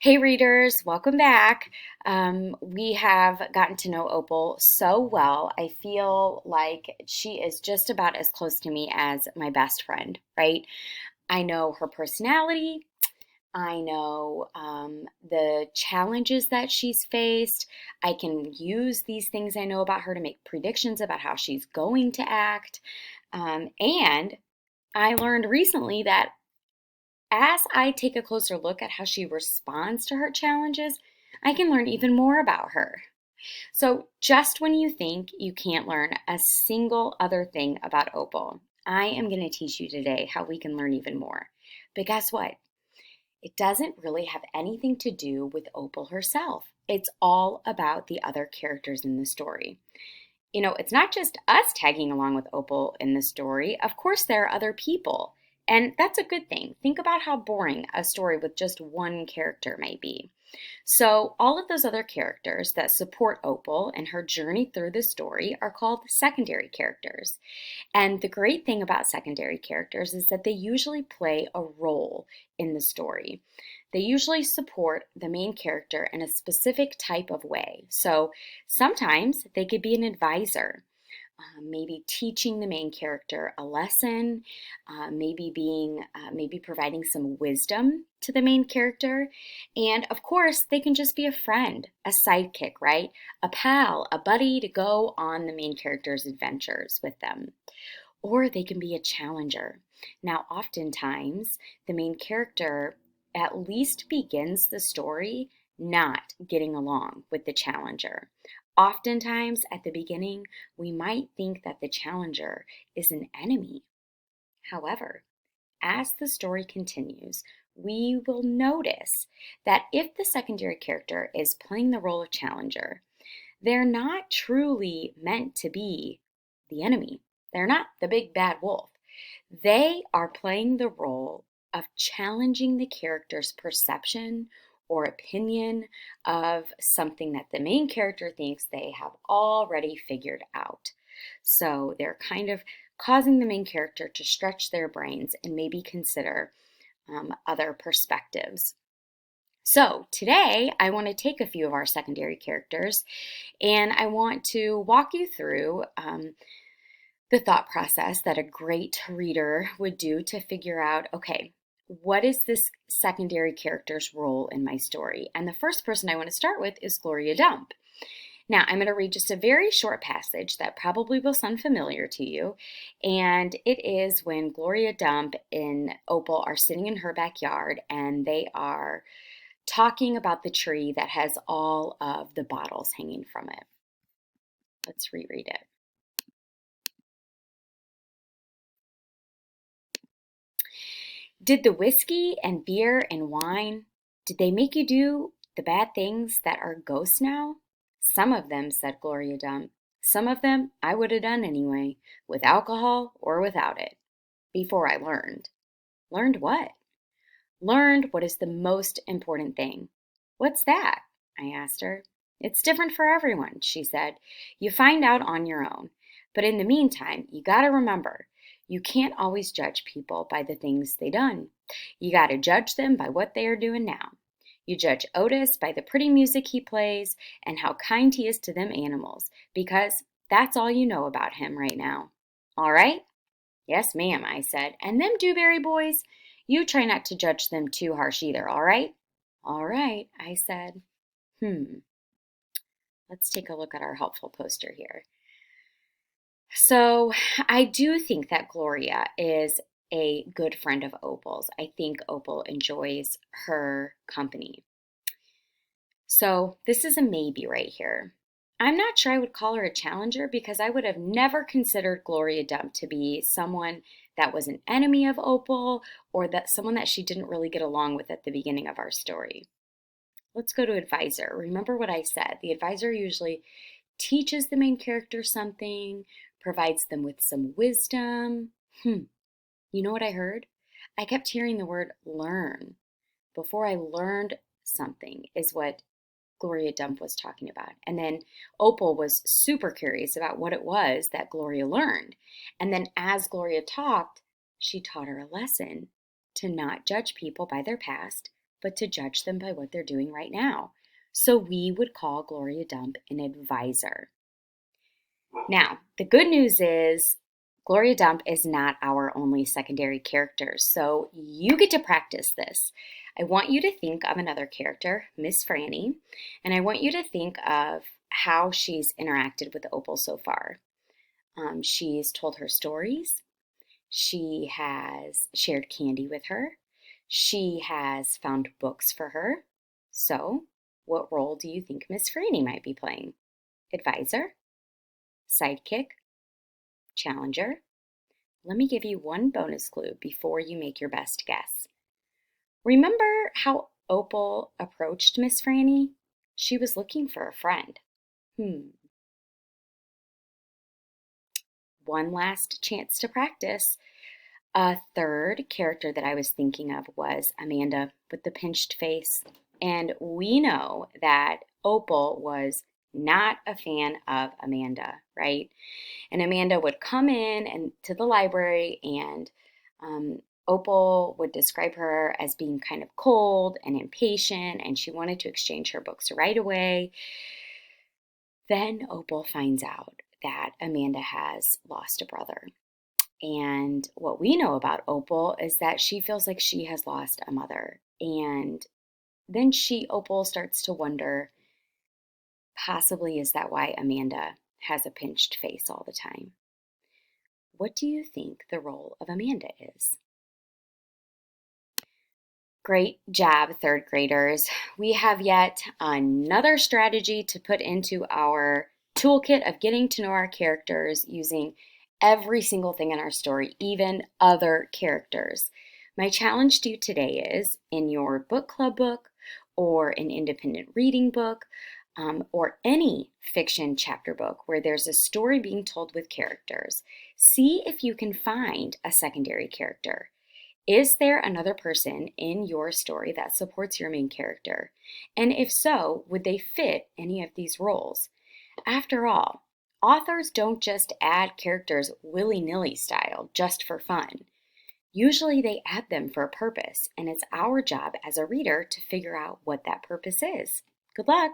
Hey readers, welcome back. We have gotten to know Opal so well. I feel like she is just about as close to me as my best friend, right? I know her personality. I know the challenges that she's faced. I can use these things I know about her to make predictions about how she's going to act. And I learned recently that as I take a closer look at how she responds to her challenges, I can learn even more about her. So, just when you think you can't learn a single other thing about Opal, I am going to teach you today how we can learn even more. But guess what? It doesn't really have anything to do with Opal herself. It's all about the other characters in the story. It's not just us tagging along with Opal in the story. Of course, there are other people. And that's a good thing. Think about how boring a story with just one character might be. So, all of those other characters that support Opal and her journey through the story are called secondary characters. And the great thing about secondary characters is that they usually play a role in the story. They usually support the main character in a specific type of way. So sometimes they could be an advisor, maybe teaching the main character a lesson, maybe providing some wisdom to the main character. And of course, they can just be a friend, a sidekick, right? A pal, a buddy to go on the main character's adventures with them. Or they can be a challenger. Now, oftentimes, the main character at least begins the story not getting along with the challenger. Oftentimes, at the beginning, we might think that the challenger is an enemy. However, as the story continues, we will notice that if the secondary character is playing the role of challenger, they're not truly meant to be the enemy. They're not the big bad wolf. They are playing the role of challenging the character's perception or opinion of something that the main character thinks they have already figured out. So they're kind of causing the main character to stretch their brains and maybe consider other perspectives. So today I want to take a few of our secondary characters and I want to walk you through the thought process that a great reader would do to figure out, okay, what is this secondary character's role in my story? And the first person I want to start with is Gloria Dump. Now, I'm going to read just a very short passage that probably will sound familiar to you. And it is when Gloria Dump and Opal are sitting in her backyard and they are talking about the tree that has all of the bottles hanging from it. Let's reread it. Did the whiskey and beer and wine, did they make you do the bad things that are ghosts now? Some of them, said Gloria Dump. Some of them I would have done anyway, with alcohol or without it, before I learned. Learned what? Learned what is the most important thing. What's that? I asked her. It's different for everyone, she said. You find out on your own. But in the meantime, you gotta remember, you can't always judge people by the things they done. You gotta judge them by what they are doing now. You judge Otis by the pretty music he plays and how kind he is to them animals, because that's all you know about him right now. All right? Yes, ma'am, I said. And them Dewberry boys, you try not to judge them too harsh either, all right? All right, I said. Let's take a look at our helpful poster here. So I do think that Gloria is a good friend of Opal's. I think Opal enjoys her company. So this is a maybe right here. I'm not sure I would call her a challenger because I would have never considered Gloria Dump to be someone that was an enemy of Opal or that someone that she didn't really get along with at the beginning of our story. Let's go to advisor. Remember what I said. The advisor usually teaches the main character something, provides them with some wisdom. You know what I heard? I kept hearing the word learn. Before I learned something is what Gloria Dump was talking about. And then Opal was super curious about what it was that Gloria learned. And then as Gloria talked, she taught her a lesson to not judge people by their past, but to judge them by what they're doing right now. So we would call Gloria Dump an advisor. Now, the good news is Gloria Dump is not our only secondary character, so you get to practice this. I want you to think of another character, Miss Franny, and I want you to think of how she's interacted with Opal so far. She's told her stories. She has shared candy with her. She has found books for her. So, what role do you think Miss Franny might be playing? Advisor? Sidekick? Challenger? Let me give you one bonus clue before you make your best guess. Remember how Opal approached Miss Franny? She was looking for a friend. One last chance to practice. A third character that I was thinking of was Amanda with the pinched face. And we know that Opal was not a fan of Amanda, right? And Amanda would come in and to the library, and Opal would describe her as being kind of cold and impatient, and she wanted to exchange her books right away. Then Opal finds out that Amanda has lost a brother. And what we know about Opal is that she feels like she has lost a mother. And then Opal starts to wonder, possibly is that why Amanda has a pinched face all the time? What do you think the role of Amanda is? Great job, third graders. We have yet another strategy to put into our toolkit of getting to know our characters using every single thing in our story, even other characters. My challenge to you today is in your book club book or an independent reading book or any fiction chapter book where there's a story being told with characters, see if you can find a secondary character. Is there another person in your story that supports your main character? And if so, would they fit any of these roles? After all, authors don't just add characters willy-nilly style just for fun. Usually they add them for a purpose, and it's our job as a reader to figure out what that purpose is. Good luck!